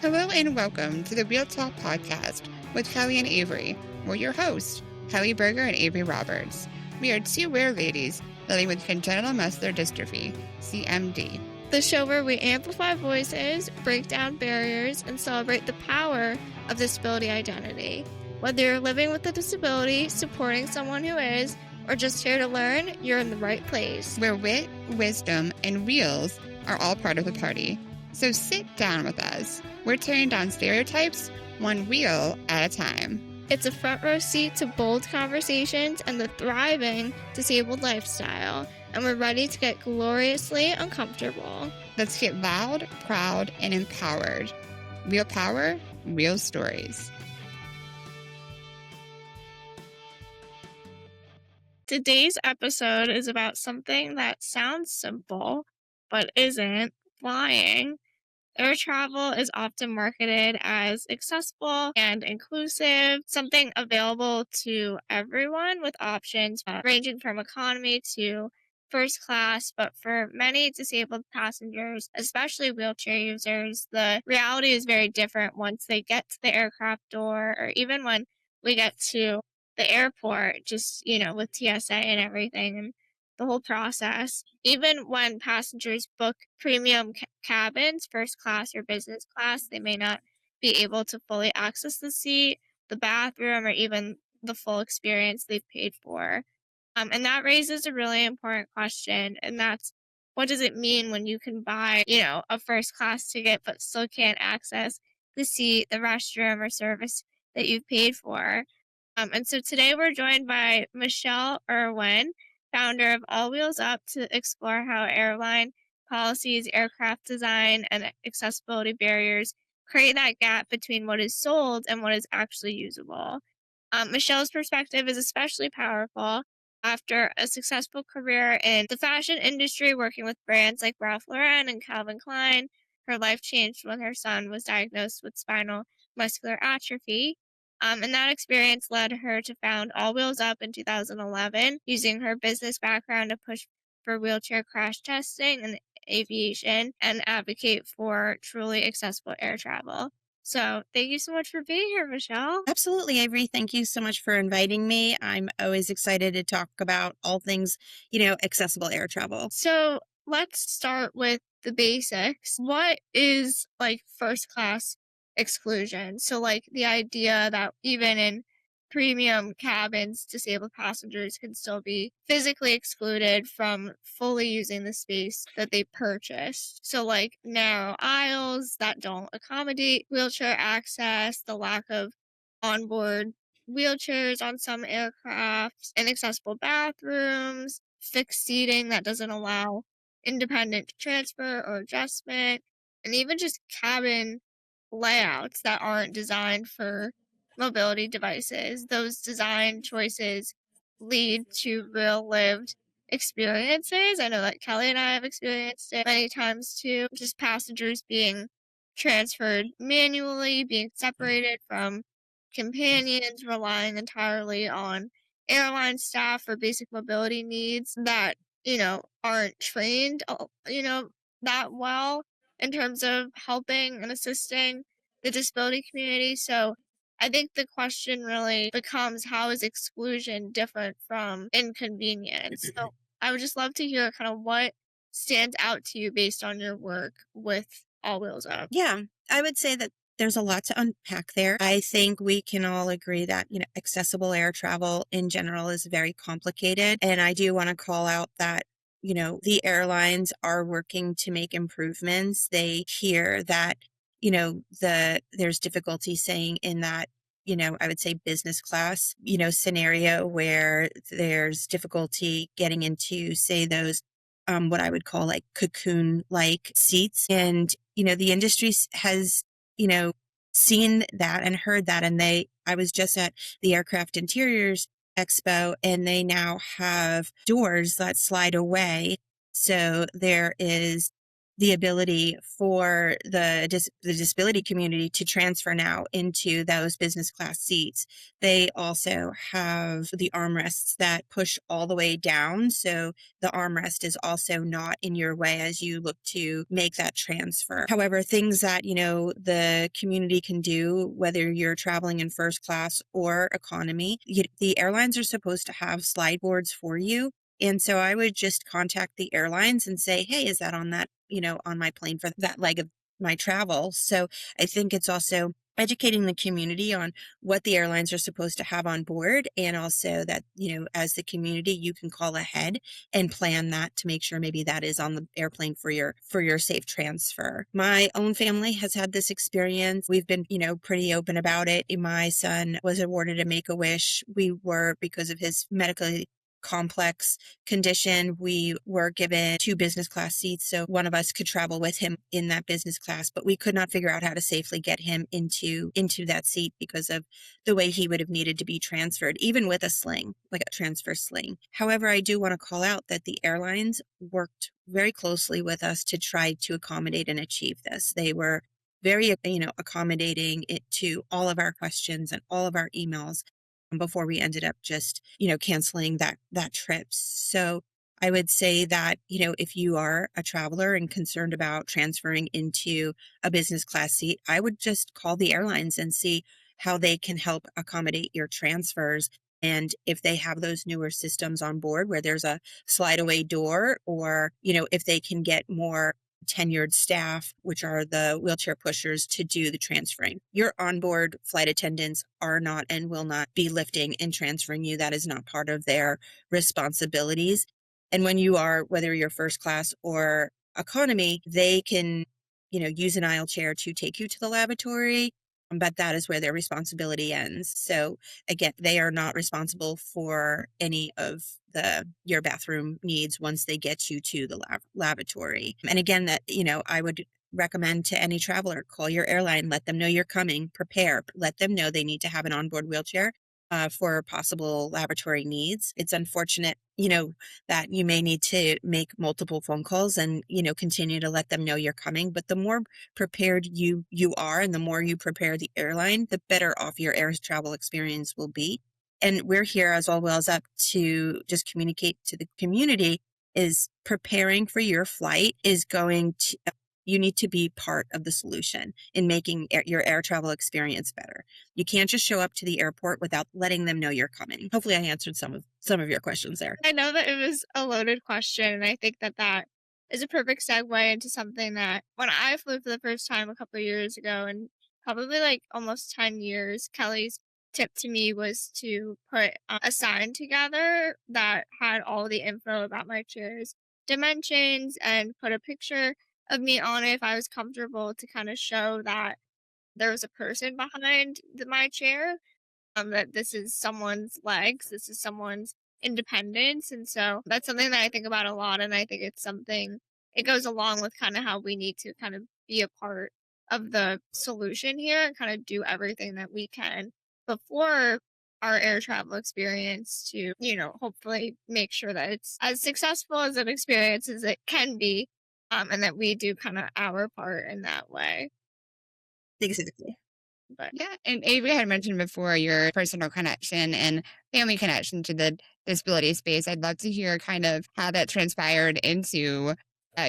Hello and welcome to the Real Talk Podcast with Kelly and Avery. We're your hosts, Kelly Berger and Avery Roberts. We are two rare ladies living with congenital muscular dystrophy, CMD. The show where we amplify voices, break down barriers, and celebrate the power of disability identity. Whether you're living with a disability, supporting someone who is, or just here to learn, you're in the right place. Where wit, wisdom, and reels are all part of the party. So sit down with us. We're tearing down stereotypes, one reel at a time. It's a front row seat to bold conversations and the thriving disabled lifestyle, and we're ready to get gloriously uncomfortable. Let's get loud, proud, and empowered. Real power, real stories. Today's episode is about something that sounds simple, but isn't: flying. Air travel is often marketed as accessible and inclusive, something available to everyone with options ranging from economy to first class. But for many disabled passengers, especially wheelchair users, the reality is very different once they get to the aircraft door, or even when we get to the airport, just, with TSA and everything. And the whole process. Even when passengers book premium cabins, first class or business class, they may not be able to fully access the seat, the bathroom, or even the full experience they've paid for. And that raises a really important question, and that's, what does it mean when you can buy, a first class ticket but still can't access the seat, the restroom, or service that you've paid for? And so today we're joined by Michele Erwin, founder of All Wheels Up, to explore how airline policies, aircraft design, and accessibility barriers create that gap between what is sold and what is actually usable. Michele's perspective is especially powerful. After a successful career in the fashion industry, working with brands like Ralph Lauren and Calvin Klein, her life changed when her son was diagnosed with spinal muscular atrophy. And that experience led her to found All Wheels Up in 2011, using her business background to push for wheelchair crash testing and aviation and advocate for truly accessible air travel. So thank you so much for being here, Michele. Absolutely, Avery. Thank you so much for inviting me. I'm always excited to talk about all things, accessible air travel. So let's start with the basics. What is first class exclusion? So the idea that even in premium cabins, disabled passengers can still be physically excluded from fully using the space that they purchased. So narrow aisles that don't accommodate wheelchair access, the lack of onboard wheelchairs on some aircraft, inaccessible bathrooms, fixed seating that doesn't allow independent transfer or adjustment, and even just cabin layouts that aren't designed for mobility devices. Those design choices lead to real lived experiences. I know that Kelly and I have experienced it many times too. Just passengers being transferred manually, being separated from companions, relying entirely on airline staff for basic mobility needs that, aren't trained, that well in terms of helping and assisting the disability community. So I think the question really becomes, how is exclusion different from inconvenience? So I would just love to hear kind of what stands out to you based on your work with All Wheels Up. Yeah, I would say that there's a lot to unpack there. I think we can all agree that, accessible air travel in general is very complicated. And I do want to call out that, the airlines are working to make improvements. They hear that, there's difficulty saying in that, I would say business class, scenario where there's difficulty getting into, say, those what I would call like cocoon like seats. And, the industry has, seen that and heard that. And I was just at the Aircraft Interiors Expo, and they now have doors that slide away. So there is the ability for the disability community to transfer now into those business class seats. They also have the armrests that push all the way down. So the armrest is also not in your way as you look to make that transfer. However, things that, the community can do, whether you're traveling in first class or economy, the airlines are supposed to have slide boards for you. And so I would just contact the airlines and say, hey, is that on that, on my plane for that leg of my travel? So I think it's also educating the community on what the airlines are supposed to have on board. And also that, as the community, you can call ahead and plan that to make sure maybe that is on the airplane for your safe transfer. My own family has had this experience. We've been, pretty open about it. My son was awarded a Make-A-Wish. We were, because of his medically complex condition, we were given 2 business class seats, so one of us could travel with him in that business class, but we could not figure out how to safely get him into that seat because of the way he would have needed to be transferred, even with a sling, like a transfer sling. However, I do want to call out that the airlines worked very closely with us to try to accommodate and achieve this. They were very, accommodating it to all of our questions and all of our emails before we ended up just, canceling that trip. So I would say that, if you are a traveler and concerned about transferring into a business class seat, I would just call the airlines and see how they can help accommodate your transfers. And if they have those newer systems on board where there's a slide away door, or, if they can get more tenured staff, which are the wheelchair pushers, to do the transferring. Your onboard flight attendants are not and will not be lifting and transferring you. That is not part of their responsibilities. And when you are, whether you're first class or economy, they can, use an aisle chair to take you to the lavatory, but that is where their responsibility ends. So again, they are not responsible for any of your bathroom needs once they get you to the lavatory. And again, that, I would recommend to any traveler, call your airline, let them know you're coming, prepare, let them know they need to have an onboard wheelchair for possible lavatory needs. It's unfortunate, that you may need to make multiple phone calls and, continue to let them know you're coming. But the more prepared you are and the more you prepare the airline, the better off your air travel experience will be. And we're here as All Wheels Up to just communicate to the community is preparing for your flight is going to, you need to be part of the solution in making your air travel experience better. You can't just show up to the airport without letting them know you're coming. Hopefully I answered some of your questions there. I know that it was a loaded question, and I think that is a perfect segue into something that when I flew for the first time a couple of years ago, and probably like almost 10 years, Kelly's tip to me was to put a sign together that had all the info about my chair's dimensions and put a picture of me on it if I was comfortable, to kind of show that there was a person behind my chair, that this is someone's legs, this is someone's independence. And so that's something that I think about a lot. And I think it's something, it goes along with kind of how we need to kind of be a part of the solution here and kind of do everything that we can before our air travel experience to, hopefully make sure that it's as successful as an experience as it can be. And that we do kind of our part in that way. Exactly. But Yeah, and Avery had mentioned before your personal connection and family connection to the disability space. I'd love to hear kind of how that transpired into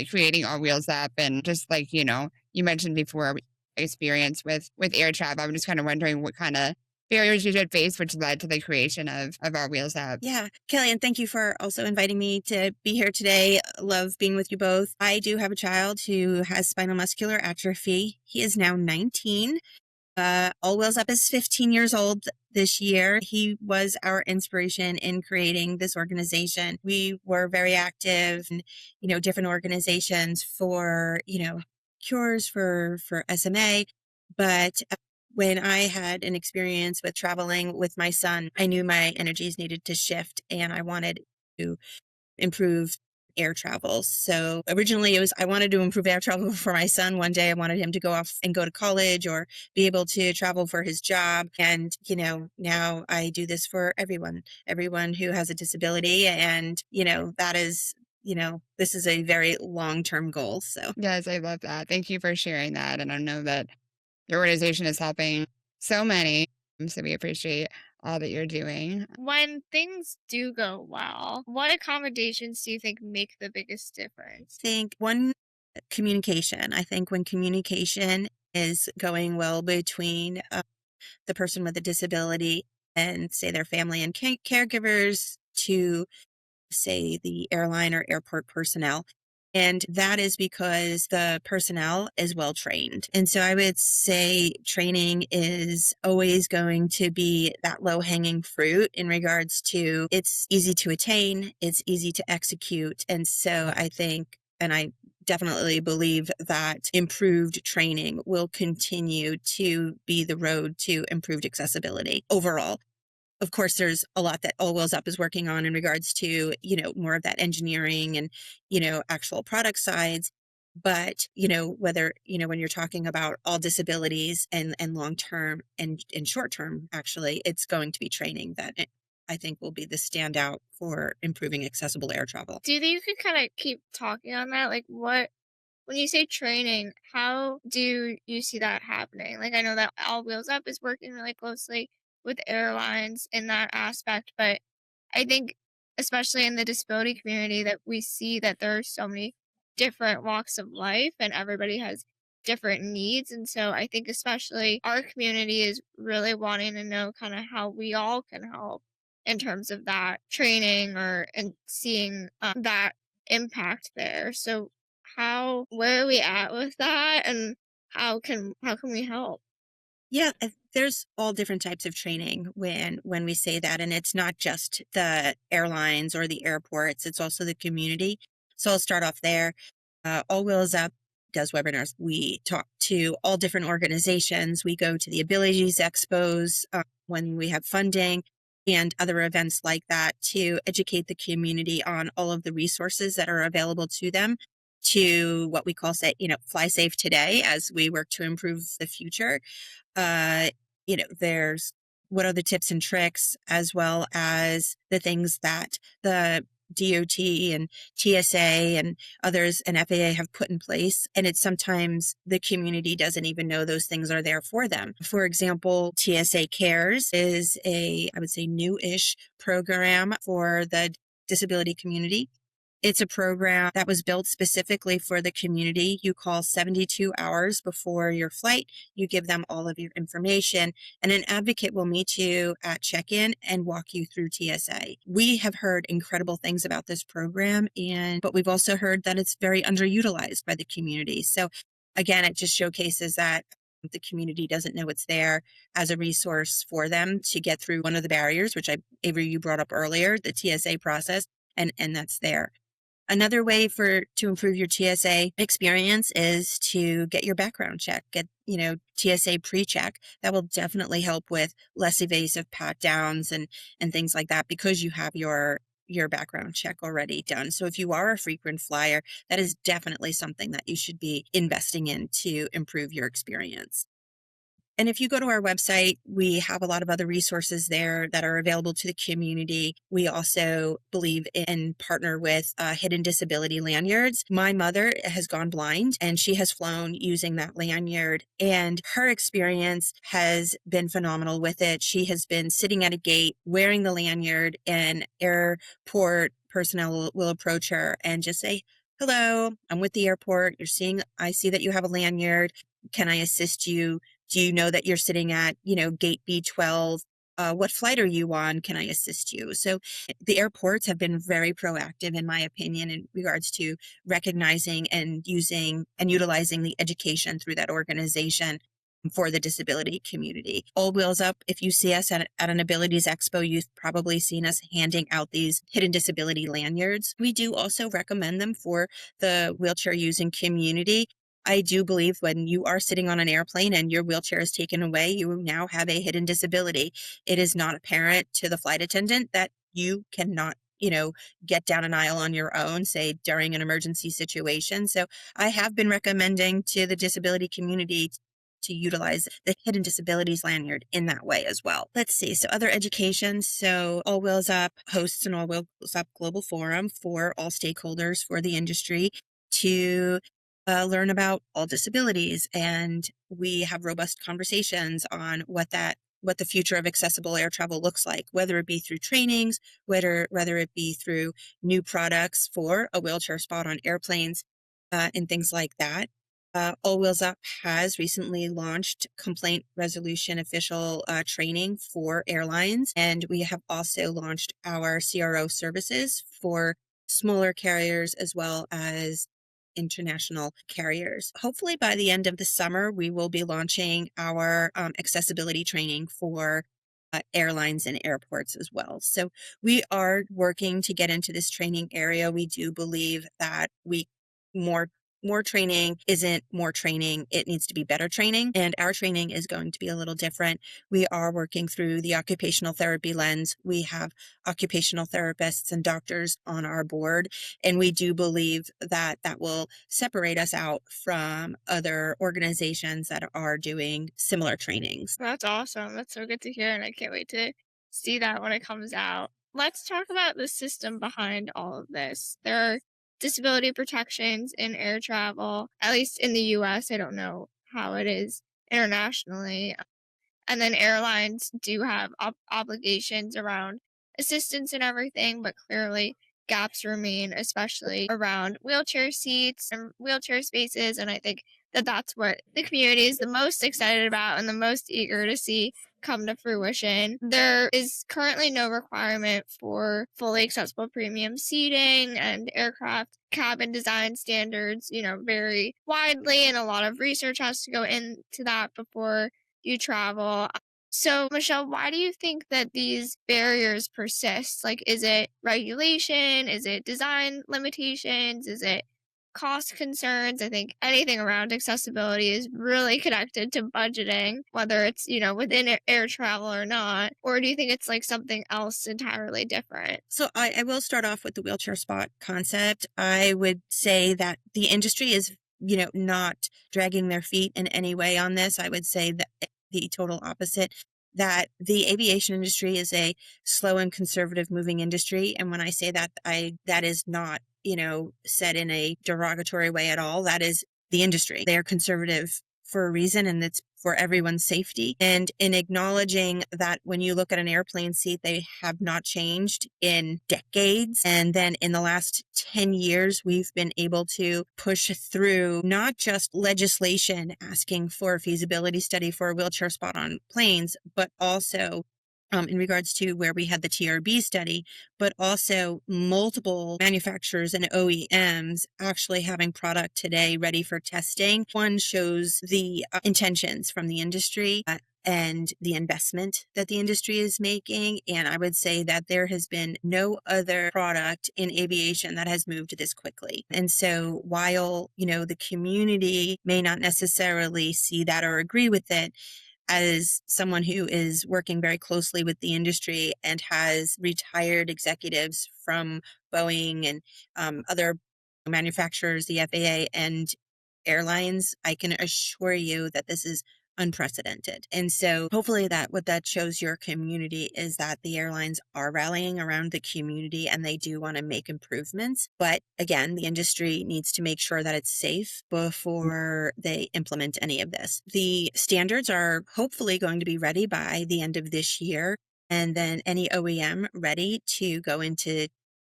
creating All Wheels Up, and just like, you mentioned before experience with air travel. I'm just kind of wondering what kind of barriers you did face, which led to the creation of All Wheels Up. Yeah, Kelly, and thank you for also inviting me to be here today. Love being with you both. I do have a child who has spinal muscular atrophy. He is now 19. All Wheels Up is 15 years old this year. He was our inspiration in creating this organization. We were very active in, different organizations for, cures for SMA. But when I had an experience with traveling with my son, I knew my energies needed to shift and I wanted to improve air travel. So originally I wanted to improve air travel for my son. One day I wanted him to go off and go to college or be able to travel for his job. And, now I do this for everyone who has a disability. And, that is this is a very long-term goal. So Yes, I love that. Thank you for sharing that. And I know that your organization is helping so many. So we appreciate all that you're doing. When things do go well, what accommodations do you think make the biggest difference? I think one, communication. I think when communication is going well between the person with a disability and say their family and caregivers to say the airline or airport personnel. And that is because the personnel is well trained. And so I would say training is always going to be that low hanging fruit in regards to it's easy to attain, it's easy to execute. And so I think, and I definitely believe that improved training will continue to be the road to improved accessibility overall. Of course, there's a lot that All Wheels Up is working on in regards to, more of that engineering and, actual product sides. But, whether, when you're talking about all disabilities and long term and short term, actually, it's going to be training that I think will be the standout for improving accessible air travel. Do you think you could kind of keep talking on that? Like, when you say training, how do you see that happening? Like, I know that All Wheels Up is working really closely with airlines in that aspect, but I think, especially in the disability community, that we see that there are so many different walks of life and everybody has different needs. And so I think, especially our community is really wanting to know kind of how we all can help in terms of that training or and seeing that impact there. So where are we at with that, and how can we help? Yeah, there's all different types of training when we say that, and it's not just the airlines or the airports, it's also the community. So I'll start off there. All Wheels Up does webinars. We talk to all different organizations. We go to the Abilities Expos when we have funding and other events like that to educate the community on all of the resources that are available to them to what we call, say, fly safe today as we work to improve the future. uh, there's what are the tips and tricks, as well as the things that the DOT and TSA and others and FAA have put in place. And it's sometimes the community doesn't even know those things are there for them. For example, TSA Cares is I would say, new-ish program for the disability community. It's a program that was built specifically for the community. You call 72 hours before your flight. You give them all of your information, and an advocate will meet you at check-in and walk you through TSA. We have heard incredible things about this program, but we've also heard that it's very underutilized by the community. So again, it just showcases that the community doesn't know it's there as a resource for them to get through one of the barriers, which Avery, you brought up earlier, the TSA process, and that's there. Another way to improve your TSA experience is to get your background check, get, TSA pre-check. That will definitely help with less evasive pat downs and things like that, because you have your background check already done. So if you are a frequent flyer, that is definitely something that you should be investing in to improve your experience. And if you go to our website, we have a lot of other resources there that are available to the community. We also believe in partner with hidden disability lanyards. My mother has gone blind and she has flown using that lanyard, and her experience has been phenomenal with it. She has been sitting at a gate wearing the lanyard, and airport personnel will approach her and just say, "Hello, I'm with the airport. I see that you have a lanyard. Can I assist you? Do you know that you're sitting at, gate B12? What flight are you on? Can I assist you?" So the airports have been very proactive, in my opinion, in regards to recognizing and using and utilizing the education through that organization for the disability community. All Wheels Up, if you see us at an Abilities Expo, you've probably seen us handing out these hidden disability lanyards. We do also recommend them for the wheelchair using community. I do believe when you are sitting on an airplane and your wheelchair is taken away, you now have a hidden disability. It is not apparent to the flight attendant that you cannot, get down an aisle on your own, say during an emergency situation. So I have been recommending to the disability community to utilize the hidden disabilities lanyard in that way as well. Let's see. So other education. So All Wheels Up hosts an All Wheels Up global forum for all stakeholders for the industry to learn about all disabilities. And we have robust conversations on what the future of accessible air travel looks like, whether it be through trainings, whether it be through new products for a wheelchair spot on airplanes, and things like that. All Wheels Up has recently launched complaint resolution official training for airlines, and we have also launched our CRO services for smaller carriers as well as international carriers. Hopefully by the end of the summer, we will be launching our accessibility training for airlines and airports as well. So we are working to get into this training area. We do believe that more training isn't more training. It needs to be better training. And our training is going to be a little different. We are working through the occupational therapy lens. We have occupational therapists and doctors on our board. And we do believe that that will separate us out from other organizations that are doing similar trainings. That's awesome. That's so good to hear. And I can't wait to see that when it comes out. Let's talk about the system behind all of this. There are disability protections in air travel, at least in the US. I don't know how it is internationally. And then airlines do have obligations around assistance and everything, but clearly gaps remain, especially around wheelchair seats and wheelchair spaces. And I think that that's what the community is the most excited about and the most eager to see come to fruition. There is currently no requirement for fully accessible premium seating, and aircraft cabin design standards, vary widely, and a lot of research has to go into that before you travel. So, Michelle, why do you think that these barriers persist? Like, is it regulation? Is it design limitations? Is it cost concerns? I think anything around accessibility is really connected to budgeting, whether it's, within air travel or not. Or do you think it's like something else entirely different? So I will start off with the wheelchair spot concept. I would say that the industry is not dragging their feet in any way on this. I would say that the total opposite, that the aviation industry is a slow and conservative moving industry. And when I say that, that is not, said in a derogatory way at all. That is the industry. They are conservative for a reason, and it's for everyone's safety. And in acknowledging that when you look at an airplane seat, they have not changed in decades. And then in the last 10 years, we've been able to push through not just legislation asking for a feasibility study for a wheelchair spot on planes, but also in regards to where we had the TRB study, but also multiple manufacturers and OEMs actually having product today ready for testing. One shows the intentions from the industry and the investment that the industry is making. And I would say that there has been no other product in aviation that has moved this quickly. And so while, the community may not necessarily see that or agree with it, as someone who is working very closely with the industry and has retired executives from Boeing and other manufacturers, the FAA and airlines, I can assure you that this is unprecedented. And so hopefully what that shows your community is that the airlines are rallying around the community and they do want to make improvements. But again, the industry needs to make sure that it's safe before they implement any of this. The standards are hopefully going to be ready by the end of this year. And then any OEM ready to go into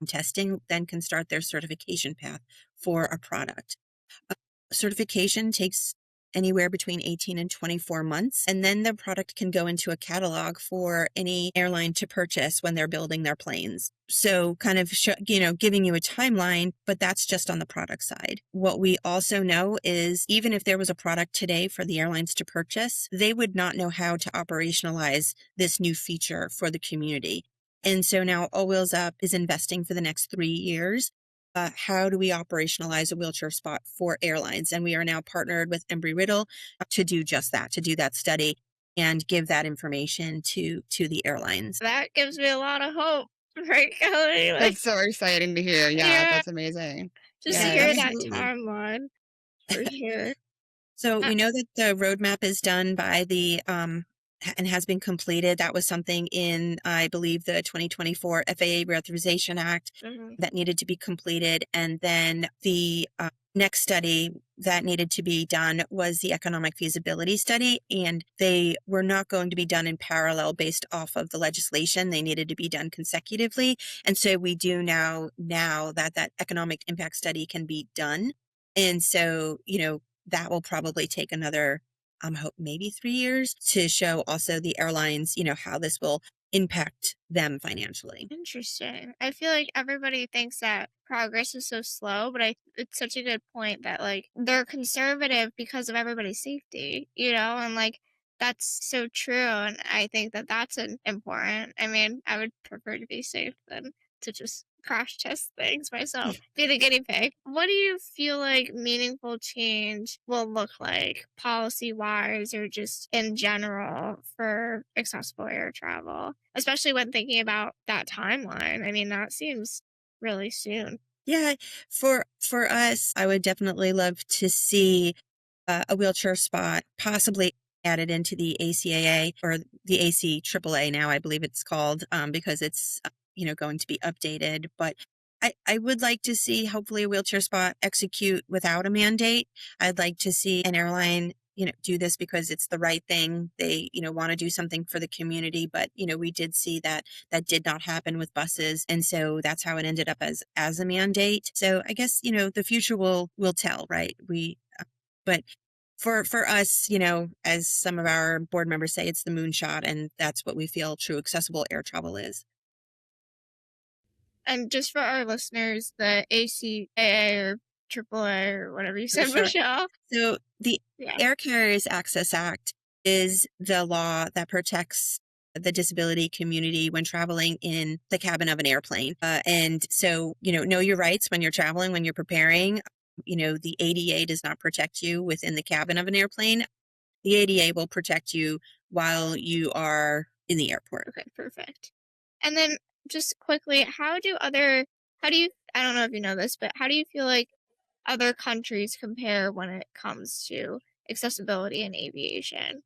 testing then can start their certification path for a product. Certification takes anywhere between 18 and 24 months. And then the product can go into a catalog for any airline to purchase when they're building their planes. So kind of, giving you a timeline, but that's just on the product side. What we also know is even if there was a product today for the airlines to purchase, they would not know how to operationalize this new feature for the community. And so now All Wheels Up is investing for the next 3 years. How do we operationalize a wheelchair spot for airlines? And we are now partnered with Embry-Riddle to do just that, to do that study and give that information to the airlines. That gives me a lot of hope, right, Kelly? That's so exciting to hear. Yeah, Yeah. that's amazing. Just Yeah, to hear absolutely. that timeline, for sure. So Uh, we know that the roadmap is done by the and has been completed. That was something in, I believe, the 2024 FAA Reauthorization Act mhm. that needed to be completed. And then the next study that needed to be done was the economic feasibility study. And they were not going to be done in parallel based off of the legislation. They needed to be done consecutively. And so we do now that that economic impact study can be done. And so, that will probably take another, hope maybe 3 years to show also the airlines, how this will impact them financially. Interesting. I feel like everybody thinks that progress is so slow, but it's such a good point that like they're conservative because of everybody's safety, and like that's so true. And I think that that's important. I mean, I would prefer to be safe than to just crash test things myself, be the guinea pig. What do you feel like meaningful change will look like policy wise or just in general for accessible air travel? Especially when thinking about that timeline. I mean, that seems really soon. Yeah, for us, I would definitely love to see a wheelchair spot possibly added into the ACAA or the ACAAA now, I believe it's called, because it's going to be updated. But I would like to see hopefully a wheelchair spot execute without a mandate. I'd like to see an airline do this because it's the right thing. They want to do something for the community, but we did see that that did not happen with buses, and so that's how it ended up as a mandate. So I guess the future will tell, right? But for us, as some of our board members say, it's the moonshot, and that's what we feel true accessible air travel is. And just for our listeners, the ACAA or AAA or whatever you For said, sure. Michelle. So the Yeah. Air Carriers Access Act is the law that protects the disability community when traveling in the cabin of an airplane. And so, know your rights when you're traveling, when you're preparing. The ADA does not protect you within the cabin of an airplane. The ADA will protect you while you are in the airport. Okay, perfect. And then just quickly, how do you, I don't know if you know this, but how do you feel like other countries compare when it comes to accessibility in aviation?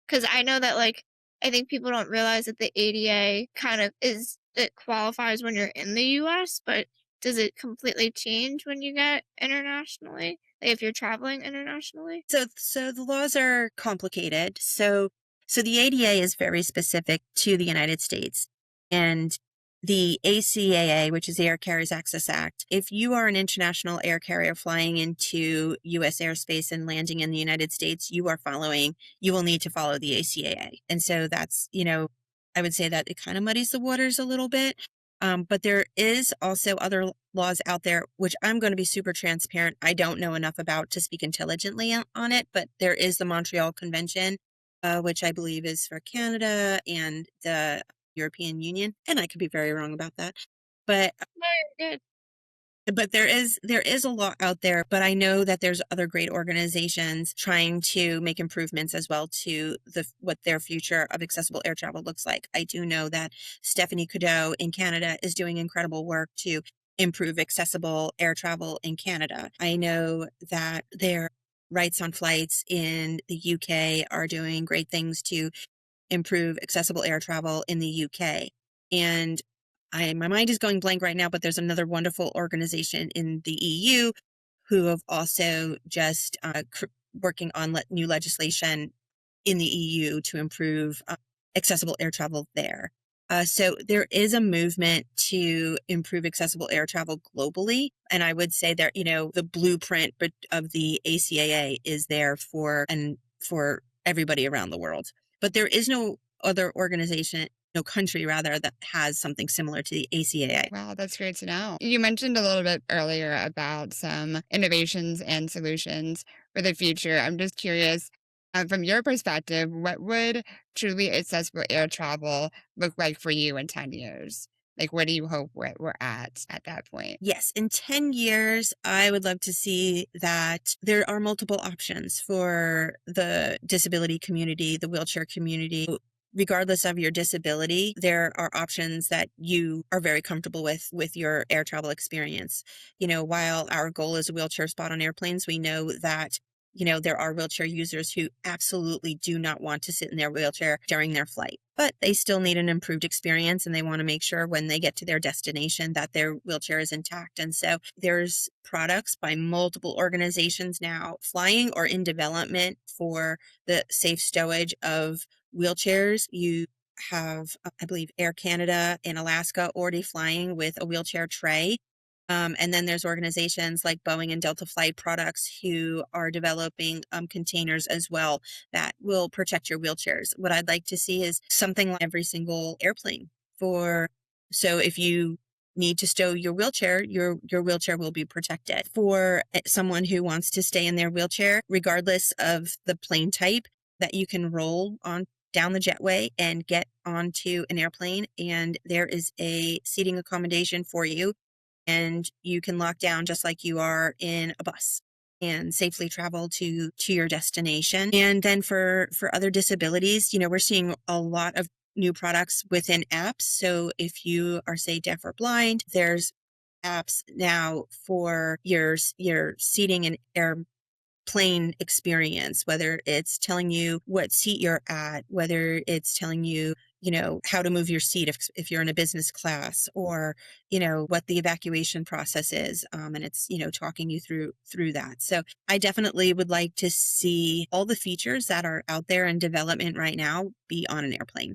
Because I know that, like, I think people don't realize that the ADA kind of it qualifies when you're in the US, but does it completely change when you get internationally? Like, if you're traveling internationally? So the laws are complicated. So the ADA is very specific to the United States, and the ACAA, which is the Air Carriers Access Act, if you are an international air carrier flying into U.S. airspace and landing in the United States, you will need to follow the ACAA. And so that's, I would say that it kind of muddies the waters a little bit. But there is also other laws out there, which I'm going to be super transparent. I don't know enough about to speak intelligently on it, but there is the Montreal Convention, which I believe is for Canada and the European Union. And I could be very wrong about that. But No, you're good. there is a lot out there, but I know that there's other great organizations trying to make improvements as well to what their future of accessible air travel looks like. I do know that Stephanie Cadeau in Canada is doing incredible work to improve accessible air travel in Canada. I know that their Rights on Flights in the UK are doing great things to improve accessible air travel in the UK. And my mind is going blank right now, but there's another wonderful organization in the EU who have also just working on new legislation in the EU to improve accessible air travel there. So there is a movement to improve accessible air travel globally. And I would say that, the blueprint of the ACAA is there for everybody around the world. But there is no other organization, no country rather, that has something similar to the ACAA. Wow, that's great to know. You mentioned a little bit earlier about some innovations and solutions for the future. I'm just curious, from your perspective, what would truly accessible air travel look like for you in 10 years? Like, where do you hope we're at that point? Yes, in 10 years, I would love to see that there are multiple options for the disability community, the wheelchair community. Regardless of your disability, there are options that you are very comfortable with your air travel experience. While our goal is a wheelchair spot on airplanes, we know that there are wheelchair users who absolutely do not want to sit in their wheelchair during their flight, but they still need an improved experience and they want to make sure when they get to their destination that their wheelchair is intact. And so there's products by multiple organizations now flying or in development for the safe stowage of wheelchairs. You have, I believe, Air Canada in Alaska already flying with a wheelchair tray. And then there's organizations like Boeing and Delta Flight Products who are developing containers as well that will protect your wheelchairs. What I'd like to see is something like every single airplane so if you need to stow your wheelchair, your wheelchair will be protected. For someone who wants to stay in their wheelchair, regardless of the plane type, that you can roll on down the jetway and get onto an airplane, and there is a seating accommodation for you, and you can lock down just like you are in a bus and safely travel to your destination. And then for other disabilities, we're seeing a lot of new products within apps. So if you are, say, deaf or blind, there's apps now for your seating and airplane experience, whether it's telling you what seat you're at, whether it's telling you, how to move your seat if you're in a business class, or, what the evacuation process is. And it's, talking you through that. So I definitely would like to see all the features that are out there in development right now be on an airplane.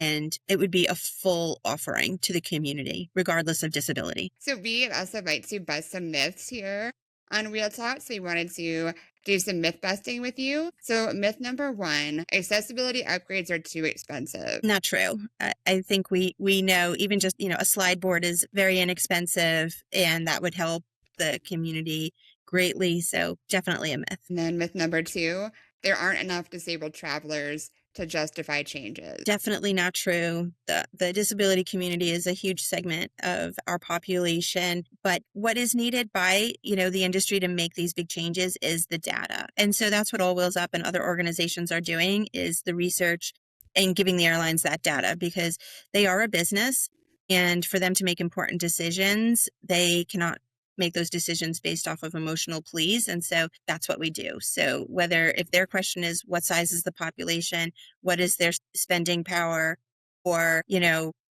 And it would be a full offering to the community, regardless of disability. So we also like to bust some myths here on Real Talk. So we wanted to do some myth busting with you. So myth number 1, accessibility upgrades are too expensive. Not true. I think we know even just, a slide board is very inexpensive, and that would help the community greatly. So definitely a myth. And then myth number 2, there aren't enough disabled travelers to justify changes. Definitely not true. The disability community is a huge segment of our population, but what is needed by, the industry to make these big changes is the data. And so that's what All Wheels Up and other organizations are doing, is the research and giving the airlines that data, because they are a business, and for them to make important decisions, they cannot make those decisions based off of emotional pleas. And so that's what we do. So if their question is, what size is the population? What is their spending power? Or,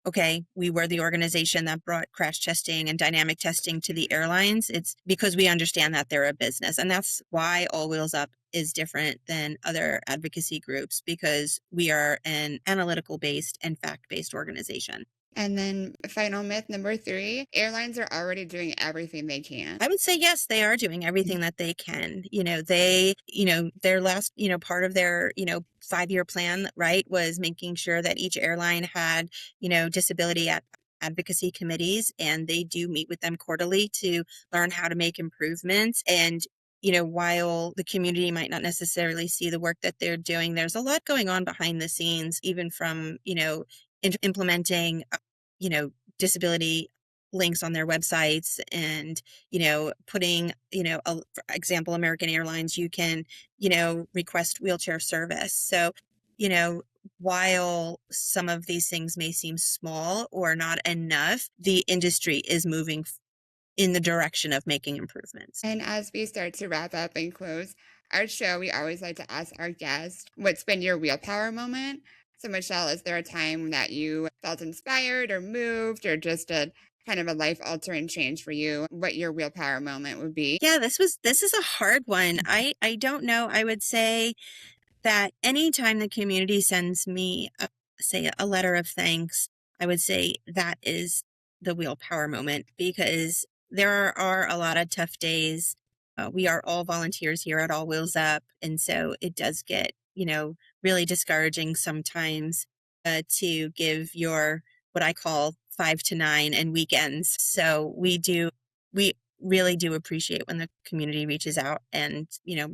okay, we were the organization that brought crash testing and dynamic testing to the airlines. It's because we understand that they're a business. And that's why All Wheels Up is different than other advocacy groups, because we are an analytical based and fact based organization. And then final myth number 3, airlines are already doing everything they can. I would say, yes, they are doing everything that they can. Their last, part of their, 5-year plan, right, was making sure that each airline had, disability advocacy committees, and they do meet with them quarterly to learn how to make improvements. And while the community might not necessarily see the work that they're doing, there's a lot going on behind the scenes, even from, implementing, disability links on their websites, and, putting, for example, American Airlines, you can, request wheelchair service. So, while some of these things may seem small or not enough, the industry is moving in the direction of making improvements. And as we start to wrap up and close our show, we always like to ask our guests, what's been your wheel power moment? So Michele, is there a time that you felt inspired or moved, or just a kind of a life-altering change for you, what your wheel power moment would be? Yeah, this is a hard one. I don't know. I would say that anytime the community sends me, say, a letter of thanks, I would say that is the wheel power moment, because there are a lot of tough days. We are all volunteers here at All Wheels Up, and so it does get, really discouraging sometimes to give your, what I call 5 to 9 and weekends. So we really do appreciate when the community reaches out and,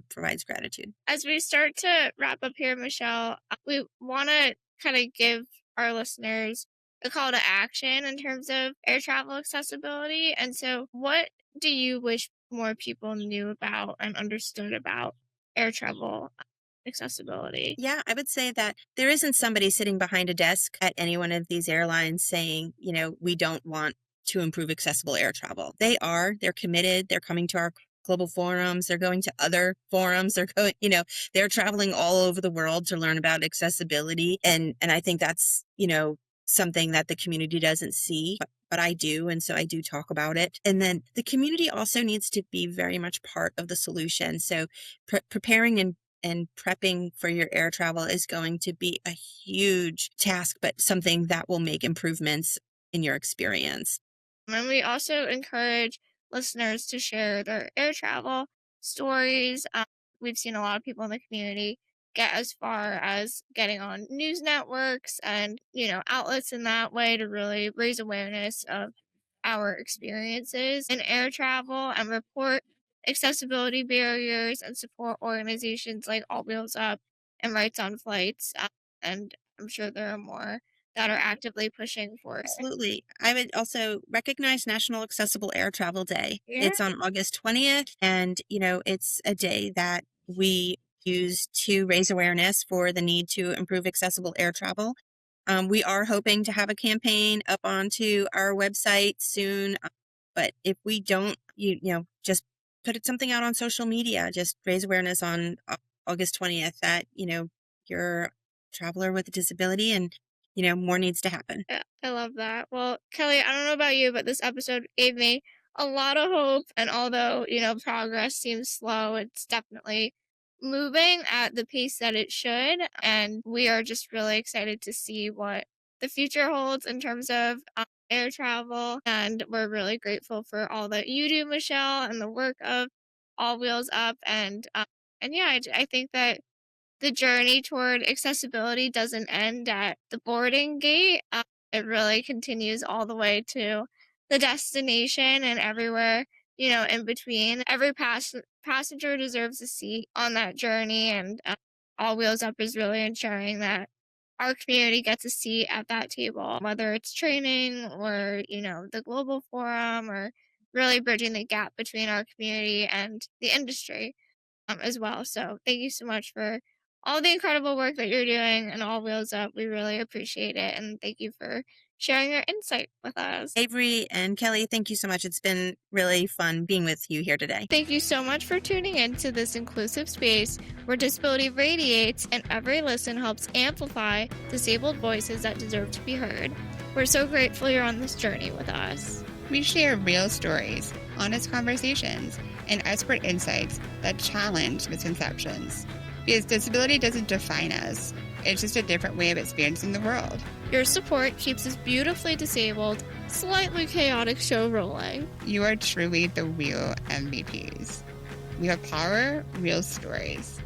provides gratitude. As we start to wrap up here, Michele, we want to kind of give our listeners a call to action in terms of air travel accessibility. And so what do you wish more people knew about and understood about air travel accessibility? Yeah, I would say that there isn't somebody sitting behind a desk at any one of these airlines saying, we don't want to improve accessible air travel. They're committed. They're coming to our global forums. They're going to other forums. They're going, they're traveling all over the world to learn about accessibility. And I think that's, something that the community doesn't see, but I do. And so I do talk about it. And then the community also needs to be very much part of the solution. So preparing and prepping for your air travel is going to be a huge task, but something that will make improvements in your experience. And we also encourage listeners to share their air travel stories. We've seen a lot of people in the community get as far as getting on news networks and, outlets in that way to really raise awareness of our experiences in air travel and report accessibility barriers and support organizations like All Wheels Up and Rights on Flights. And I'm sure there are more that are actively pushing for it. Absolutely. I would also recognize National Accessible Air Travel Day. Yeah. It's on August 20th, and, it's a day that we use to raise awareness for the need to improve accessible air travel. We are hoping to have a campaign up onto our website soon, but if we don't, just put something out on social media, just raise awareness on August 20th that, you're a traveler with a disability and more needs to happen. Yeah, I love that. Well, Kelly, I don't know about you, but this episode gave me a lot of hope. And although, progress seems slow, it's definitely moving at the pace that it should. And we are just really excited to see what the future holds in terms of air travel. And we're really grateful for all that you do, Michelle, and the work of All Wheels Up. And yeah, I think that the journey toward accessibility doesn't end at the boarding gate. It really continues all the way to the destination and everywhere, in between. Every passenger deserves a seat on that journey, and All Wheels Up is really ensuring that our community gets a seat at that table, whether it's training or, the global forum or really bridging the gap between our community and the industry as well. So thank you so much for all the incredible work that you're doing and All Wheels Up. We really appreciate it. And thank you for sharing your insight with us. Avery and Kelly, thank you so much. It's been really fun being with you here today. Thank you so much for tuning in to this inclusive space where disability radiates and every listen helps amplify disabled voices that deserve to be heard. We're so grateful you're on this journey with us. We share real stories, honest conversations, and expert insights that challenge misconceptions. Because disability doesn't define us. It's just a different way of experiencing the world. Your support keeps this beautifully disabled, slightly chaotic show rolling. You are truly the real MVPs. We have power, real stories.